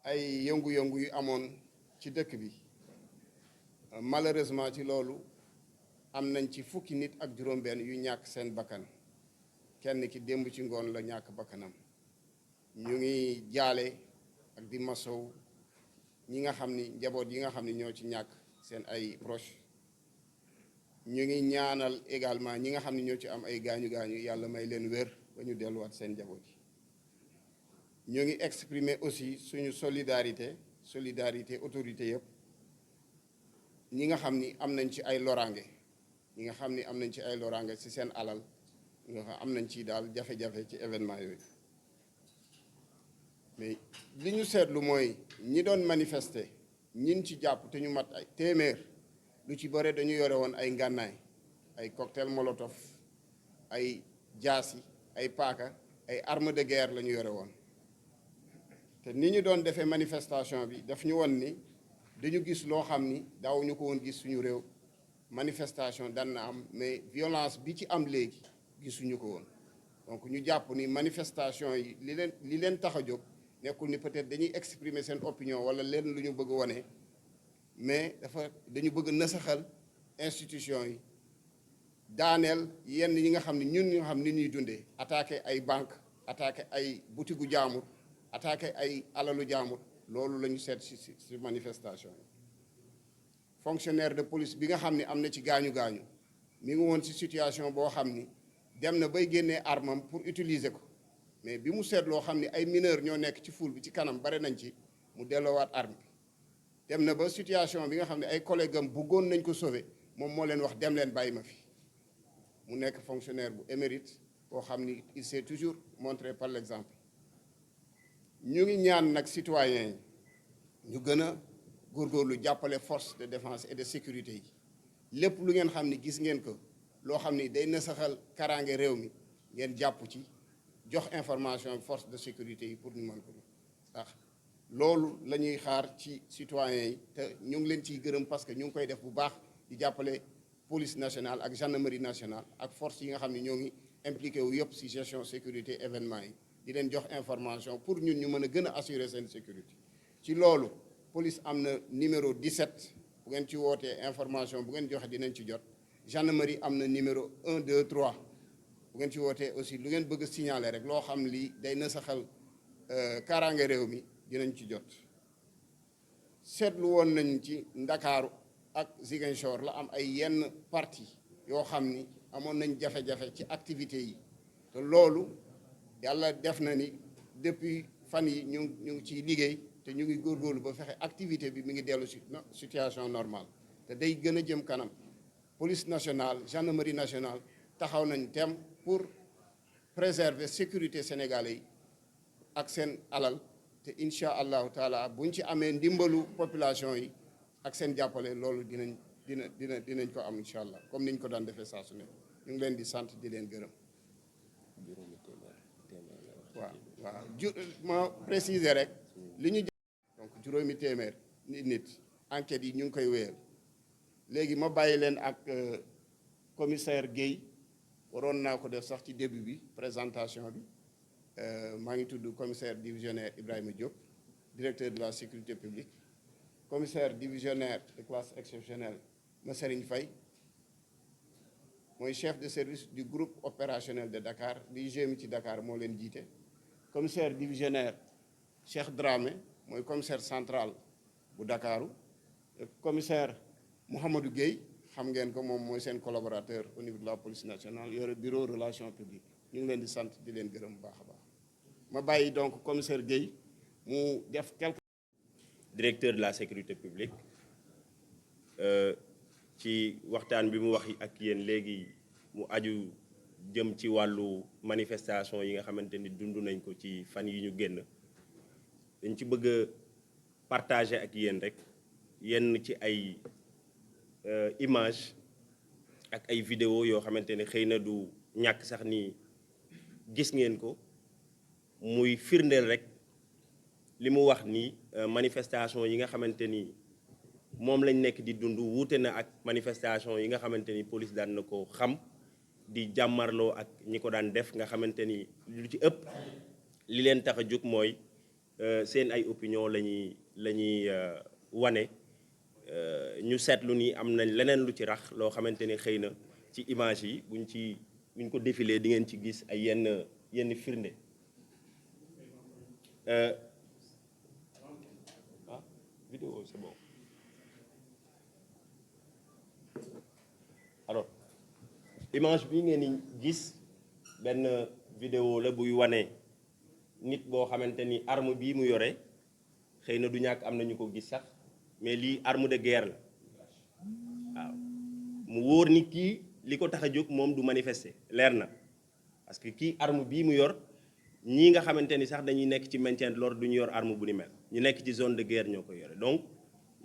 ay yëngu-yëngu yu amoon ci dëkk bi malheureusement ci loolu am nañ ci fukki nit ak juróom-benn yu ñàkk seen bakkan kenn ki démb ci ngoon la ñàkk bakkanam ñu ngi jaale ak di masow ñi nga xam ni njaboot yi nga xam ni ñoo ci ñàkk seen ay proche ñu ngi ñaanal également ñi nga xam ni ñoo ci am ay gaañu-gaañu yàlla may leen wér ba ñu delluwaat seen njaboot yi ñu ngi exprimer aussi suñu solidarité autorité yëpp ñi nga xam ni am nañ ci ay loraange ñi nga xam ni am nañ ci ay loraange ci seen alal nga xam am nañ ci daal jafe-jafe ci événement yooyu mais li ñu seetlu mooy ñi doon manifester ñin ci jàpp te ñu mat ay téeméer lu ci bëre dañu yore woon ay ngànnaay ay cocktail molotov ay jaasi ay paaka ay arme de guerre la ñu yore woon te ni ñu doon defee manifestation bi daf ñu woon ni dañu gis loo xam ni daawuñu ko woon gis suñu réew manifestation daan na am mais violence bi ci am léegi gisuñu ko woon donc ñu jàpp ni manifestation yi li leen tax a jóg nekkul ni peut-être dañuy exprimer seen opinion wala leen lu ñu bëgg wane mais dañu bëgg nasaxal institution yi daaneel yenn yi nga xam ne ñun ñoo xam ni ñuy dundee attaqué ay banque attaqué ay butigu jaamur attaqué ay alalu jaamur loolu la ñu seet ci manifestation yi fonctionnaire de police bi nga xam ne am na ci gaañu-gaañu mi ngi woon ci situation boo xam ni dem na bay génnee armam pour utiliser ko mais bi mu seet loo xam ne ay mineurs ñoo nekk ci foule bi ci kanam bare nañ ci mu delloowaat arme bi dem na ba situation bi nga xam ne ay collègues am bëggoon nañ ko sauver moom moo leen wax dem leen bàyyi ma fi mu nekk fonctionnaire bu émérite boo xam ni il s'est toujours montré par l'exemple ñu ngi ñaan nag citoyens yi ñu gën a góorgóorlu jàppale force de défense et de sécurité yi lépp lu ngeen xam ni gis ngeen ko loo xam ni day nasaxal kaaraange réew mi ngeen jàpp ci jox information force de sécurité yi pour ñu mën ko ndax loolu la ñuy xaar ci citoyens yi te ñu ngi leen ciy gërëm parce que ñu ngi koy def bu baax di jàppale police nationale ak gendarmerie nationale ak force yi nga xam ne ñoo ngi impliqué wu yëpp ci gestion sécurité événement yi di leen jox information pour ñun ñu mën a gën a assurer seen sécurité ci loolu police am na numéro 17 bu ngeen ci wootee information bu ngeen joxe dinañ ci jot gendarmerie am na numéro 1 2 3 bu ngeen ci wootee aussi lu ngeen bëgg a signaler rek loo xam lii day nasaxal kaaraange réew mi dinañ ci jot seetlu woon nañ ci Ndakaaru ak Ziguinchor la am ay yenn parti yoo xam ni amoon nañ jafe-jafe ci activités yi te loolu yàlla def na ni depuis fan yi ñu ngi ciy liggéey te ñu ngi góorgóorlu ba fexe activité bi mi ngi dellu si situation normale te day gën a jëm kanam police nationale gendarmerie nationale taxaw nañ tem pour préserver sécurité sénégalais yi ak seen alal te incha allahu taala buñ ci amee ndimbalu population yi ak seen jàppale loolu dinañ ko am incha allah comme niñ ko daan defee saa su ne ñu ngi leen di sant di leen gërëm. waaw ma préciser rek li ñu donc juróomi téeméer nit enquête yi ñu ngi koy wéyal léegi ma bàyyi leen ak commissaire Guèye waroon naa ko def sax ci début bi présentation bi maa ngi tudd commissaire divisionnaire Ibrahima Diop directeur de la sécurité publique commissaire divisionnaire de classe exceptionnelle Masserigne Faye mooy chef de service du groupe opérationnel de Dakar di GMI ci Dakar moo leen jiite commissaire divisionnaire Cheikh Dramé mooy commissaire central bu Dakaru commissaire Mouhamadou Guèye xam ngeen ko moom mooy seen collaborateur au niveau de la police nationale yore bureau relations publiques ñu ngi leen di sant di leen gërëm bu baax a baax ma bàyyi donc commissaire Guèye mu def quelque directeur de la sécurité publique ci waxtaan bi mu wax ak yéen léegi mu aju jëm ci wàllu manifestation yi nga xamante ni dund nañ ko ci fan yi ñu génn dañ ci bëgg a partager ak yéen rek yenn ci ay image ak ay vidéo yoo xamante ne xëy na du ñàkk sax ni gis ngeen ko muy firndeel rek li mu wax ni manifestation yi nga xamante ni moom lañ nekk di dund wuute na ak manifestation yi nga xamante ni police daan na ko xam di jàmmarloo ak ñi ko daan def nga xamante ni lu ci ëpp li leen tax a jóg mooy seen ay opinion la ñuy wane ñu seetlu ni am nañ leneen lu ci rax loo xamante ni xëy na ci image yi buñ ko défilé di ngeen ci gis ay yenn firnde vidéo c'est bon. Alors image bi ngeen di gis benn vidéo la buy wane nit boo xamante ni arme bii mu yore xëy na du ñàkk am na ñu ko gis sax mais lii arme de guerre la waaw mu wóor ni kii li ko tax a jóg moom du manifester leer na parce que kii arme bii mu yor ñii nga xamante ni sax dañuy nekk ci maintien de l'ordre du ñu yor arme bu ni mel ñu nekk ci zone de guerre ñoo ko yore donc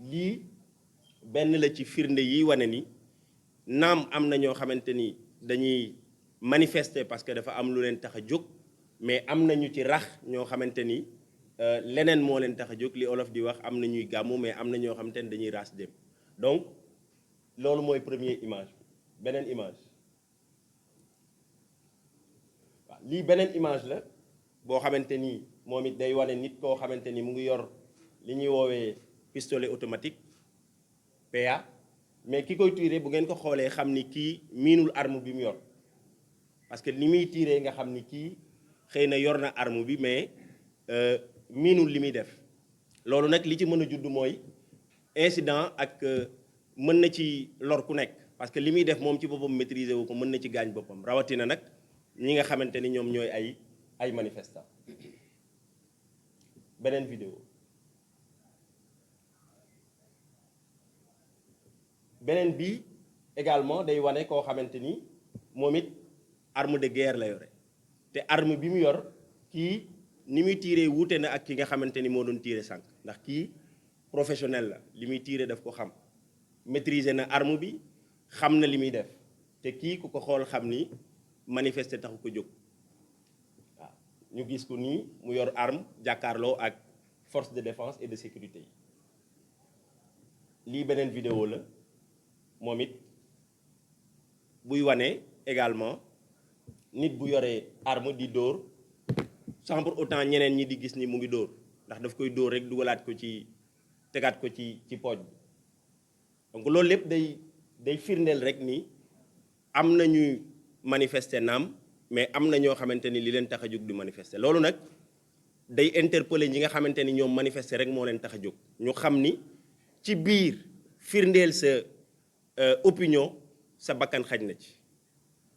lii benn la ci firnde yi wane ni naam am na ñoo xamante ni dañuy manifester parce que dafa am lu leen tax a jóg mais am na ñu ci rax ñoo xamante ni leneen moo leen tax a jóg li olof di wax am na ñuy gàmmu mais am na ñoo xamante ni dañuy raas dem donc loolu mooy première image beneen image waaw lii beneen image la boo xamante ni moom it day wane nit koo xamante ni mu ngi yor li ñuy woowee pistolet automatique PA mais ki koy tirer bu ngeen ko xoolee xam ni kii miinul arme bi mu yor parce que ni muy tirer nga xam ni kii xëy na yor na arme bi mais miinul li muy def loolu nag li ci mën a judd mooy incident ak mën na ci lor ku nekk parce que li muy def moom ci boppam maîtriser wu ko mën na ci gaañ boppam rawatina nag ñi nga xamante ni ñoom ñooy ay manifestants. beneen vidéo beneen bi également day wane koo xamante ni moom it arme de guerre la yore te arme bi mu yor kii ni muy tirer wuute na ak ki nga xamante ni moo doon tirer sànq ndax kii professionnel la li muy tirer daf ko xam maîtriser na arme bi xam na li muy def te kii ku ko xool xam ni manifester taxu ko jóg waaw ñu gis ko nii mu yor arme jàkkaarloo ak force de défense et de sécurité yi lii beneen vidéo la moom it buy wane également nit bu yoree arme di dóor sans pour autant ñeneen ñi di gis ni mu ngi dóor ndax daf koy dóor rek dugalaat ko ci tegaat ko ci pooj bi donc loolu lépp day firndeel rek ni am na ñuy manifester naam mais am na ñoo xamante ni li leen tax a jóg du manifester loolu nag day interpeller ñi nga xamante ni ñoom manifester rek moo leen tax a jóg ñu xam ni ci biir firndeel sa opinion sa bakkan xaj na ci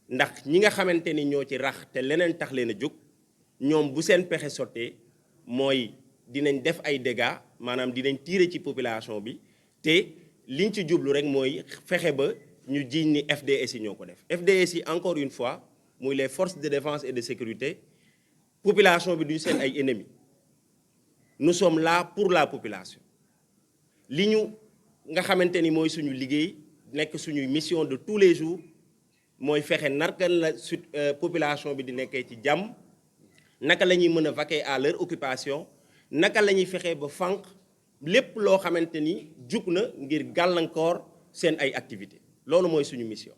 ndax ñi nga xamante ni ñoo ci rax te leneen tax leen a jóg ñoom bu seen pexe sottee mooy dinañ def ay dégâts maanaam dinañ tirer ci population bi te liñ ci jublu rek mooy fexe ba ñu jiiñ ni FDS yi ñoo ko def FDS yi encore une fois muy les forces de défense et de sécurité population bi duñu seen ay ennemis nous sommes là pour la population li ñu nga xamante ni mooy suñu liggéey nekk suñuy mission de tous les jours mooy fexe narkan la population bi di nekkee ci jàmm naka la ñuy mën a vaquer à leur occupation naka la ñuy fexee ba fànq lépp loo xamante ni jug na ngir gàllankoor seen ay activités loolu mooy suñu mission.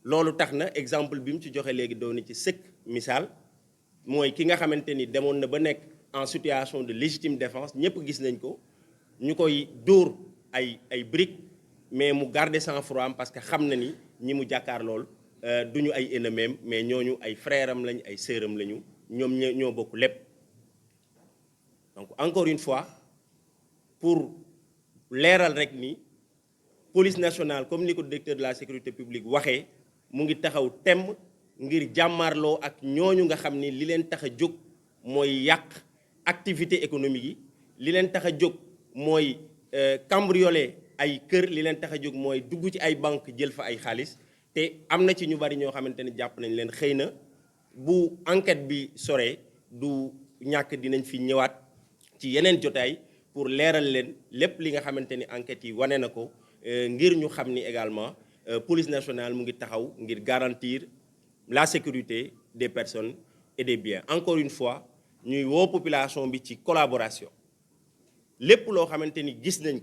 loolu tax na exemple bi mu ci joxe léegi doon na ci sëkk misaal mooy ki nga xamante ni demoon na ba nekk en situation de légitime défense ñëpp gis nañ ko ñu koy dóor ay briques mais mu garder sang-froid parce que xam na ni ñi mu jàkkaar lool duñu ay ennemis mais ñooñu ay frères am lañ ay sœurs am lañu ñoom ñoo bokk lépp. donc encore une fois pour leeral rek ni police nationale comme ni ko directeur de la sécurité publique waxee mu ngi taxaw temm ngir jàmmaarloo ak ñooñu nga xam ni li leen tax a jóg mooy yàq activité économique yi li leen tax a jóg mooy cambrioler ay kër li leen tax a jóg mooy dugg ci ay banque jël fa ay xaalis te am na ci ñu bari ñoo xamante ni jàpp nañ leen xëy na bu enquête bi soree du ñàkk dinañ fi ñëwaat ci yeneen jotaay pour leeral leen lépp li nga xamante ni enquête yi wane na ko ngir ñu xam ni également police nationale mu ngi taxaw ngir garantir la sécurité des personnes et des biens. Encore une fois ñuy woo population bi ci collaboration lépp loo xamante ni gis nañ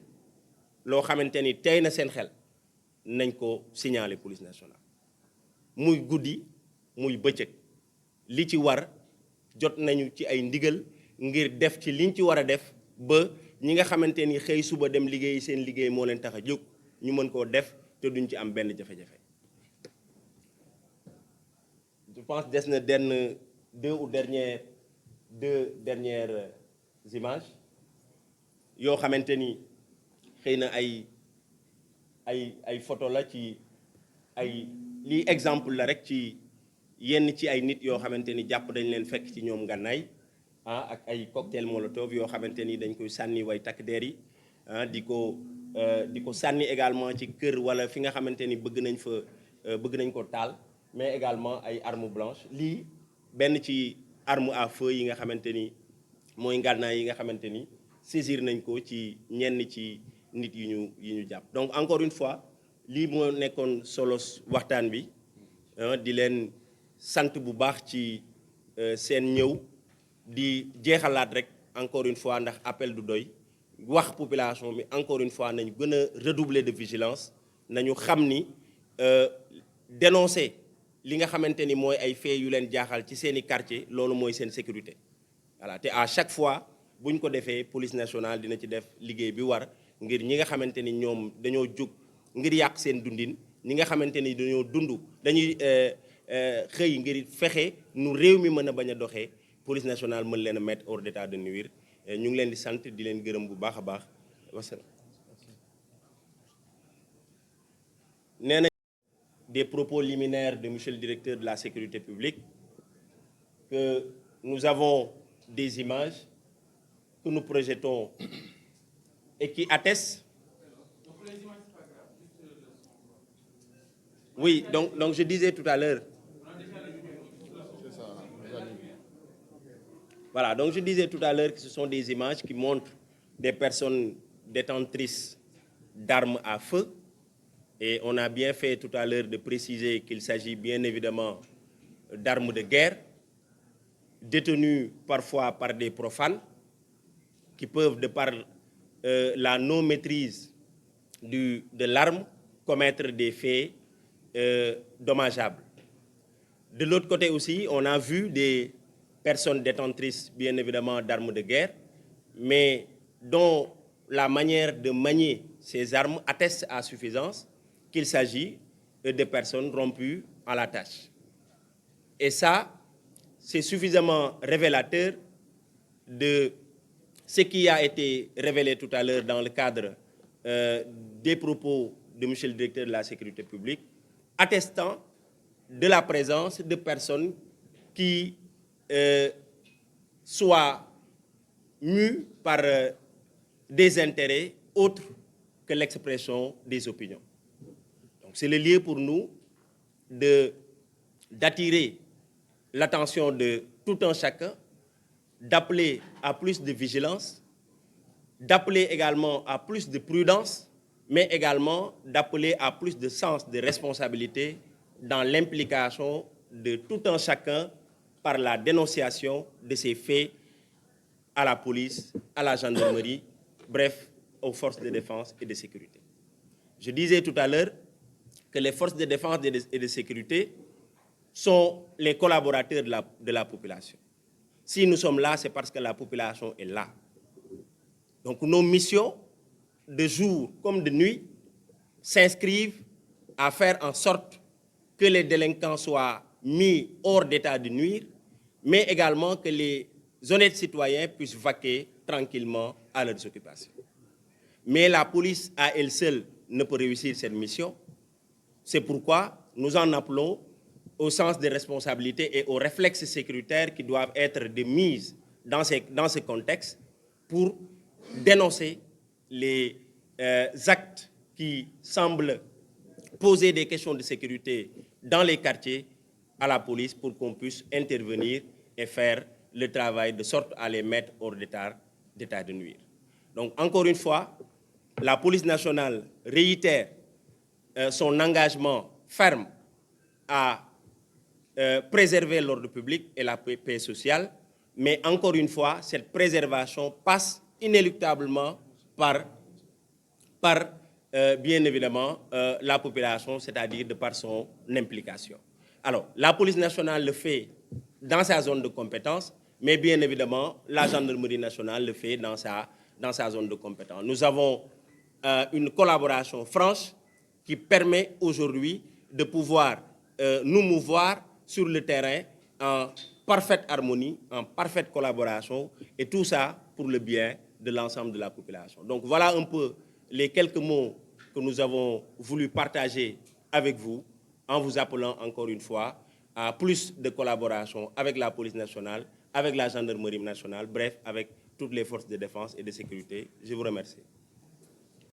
loo xamante ni tey na seen xel nañ ko signaler police nationale muy guddi muy bëccëg li ci war jot nañu ci ay ndigal ngir def ci liñ ci war a def ba ñi nga xamante ni xëy suba dem liggéey seen liggéey moo leen tax a jóg ñu mën koo def te duñ ci am benn jafe-jafe. Je pense des na deux dernières images yoo xamante ni xëy na ay photo la ci ay lii exemple la rek ci yenn ci ay nit yoo xamante ni jàpp dañ leen fekk ci ñoom ngànnaay ak ay cocktail molotov yoo xamante ni dañ koy sànni way takk der yi di ko sànni également ci kër wala fi nga xamante ni bëgg nañ ko taal, mais également ay armes blanches. lii benn ci arme à feu yi nga xamante ni mooy ngànnaay yi nga xamante ni saisir nañ ko ci ñenn ci nit yi ñu jàpp. Donc encore une fois lii moo nekkoon solo waxtaan bi, di leen sant bu baax ci seen ñëw, di jeexalaat rek encore une fois ndax appel du doy, wax population bi encore une fois nañu gën a redoubler de vigilance, nañu xam ni dénoncer li nga xamante ni mooy ay faits yu leen jaaxal ci seeni quartier, loolu mooy seen sécurité. Voilà, te à chaque fois buñ ko defee police nationale dina ci def liggéey bi war ngir ñi nga xamante ni ñoom dañoo jóg ngir yàq seen dundin, ñi nga xamante ni dañuy xëy ngir fexe nu réew mi mën a bañ a doxee, police nationale mën leen a mettre hors d'état de nuire. ñu ngi leen di sant di leen gërëm bu baax a baax. wasalaam. nee na des propos liminaires de monsieur le directeur de la sécurité publique que nous avons des images que nous projetons et qui attestent. Oui, donc je disais tout à l'heure. Voilà, donc je disais tout à l'heure que ce sont des images qui montrent des personnes détentrices d'armes à feu. Et on a bien fait tout à l'heure de préciser qu'il s'agit bien évidemment d'armes de guerre, détenues parfois par des profanes, qui peuvent, de par la non-maîtrise de l'arme, commettre des faits dommageables. De l'autre côté aussi, on a vu des personnes détentrices, bien évidemment, d'armes de guerre, mais dont la manière de manier ces armes atteste à suffisance qu'il s'agit de personnes rompues à la tâche. Et ça, c'est suffisamment révélateur de ce qui a été révélé tout à l'heure dans le cadre des propos de M. le directeur de la sécurité publique, attestant de la présence de personnes qui soient mues par des intérêts autres que l'expression des opinions. Donc c'est le lieu pour nous d'attirer l'attention de tout un chacun, d'appeler à plus de vigilance, d'appeler également à plus de prudence, mais également d'appeler à plus de sens de responsabilité dans l'implication de tout un chacun par la dénonciation de ces faits à la police, à la gendarmerie, bref, aux forces de défense et de sécurité. Je disais tout à l'heure que les forces de défense et de sécurité sont les collaborateurs de la population. Si nous sommes là, c'est parce que la population est là. Donc nos missions, de jour comme de nuit, s'inscrivent à faire en sorte que les délinquants soient mis hors d'état de nuire, mais également que les honnêtes citoyens puissent vaquer tranquillement à leurs occupations. Mais la police, à elle seule, ne peut réussir cette mission. C'est pourquoi nous en appelons au sens des responsabilités et aux réflexes sécuritaires qui doivent être de mise dans ce contexte pour dénoncer les actes qui semblent poser des questions de sécurité dans les quartiers à la police pour qu'on puisse intervenir et faire le travail de sorte à les mettre hors d'état de nuire. Donc, encore une fois, la police nationale réitère son engagement ferme à préserver l'ordre public et la paix sociale, mais encore une fois, cette préservation passe inéluctablement par bien évidemment, la population, c'est-à-dire de par son implication. Alors, la police nationale le fait dans sa zone de compétence, mais bien évidemment, la gendarmerie nationale le fait dans sa zone de compétence. Nous avons une collaboration franche qui permet aujourd'hui de pouvoir nous mouvoir sur le terrain en parfaite harmonie, en parfaite collaboration, et tout ça pour le bien de l'ensemble de la population. Donc voilà un peu les quelques mots que nous avons voulu partager avec vous, en vous appelant encore une fois à plus de collaboration avec la police nationale, avec la gendarmerie nationale, bref, avec toutes les forces de défense et de sécurité. Je vous remercie.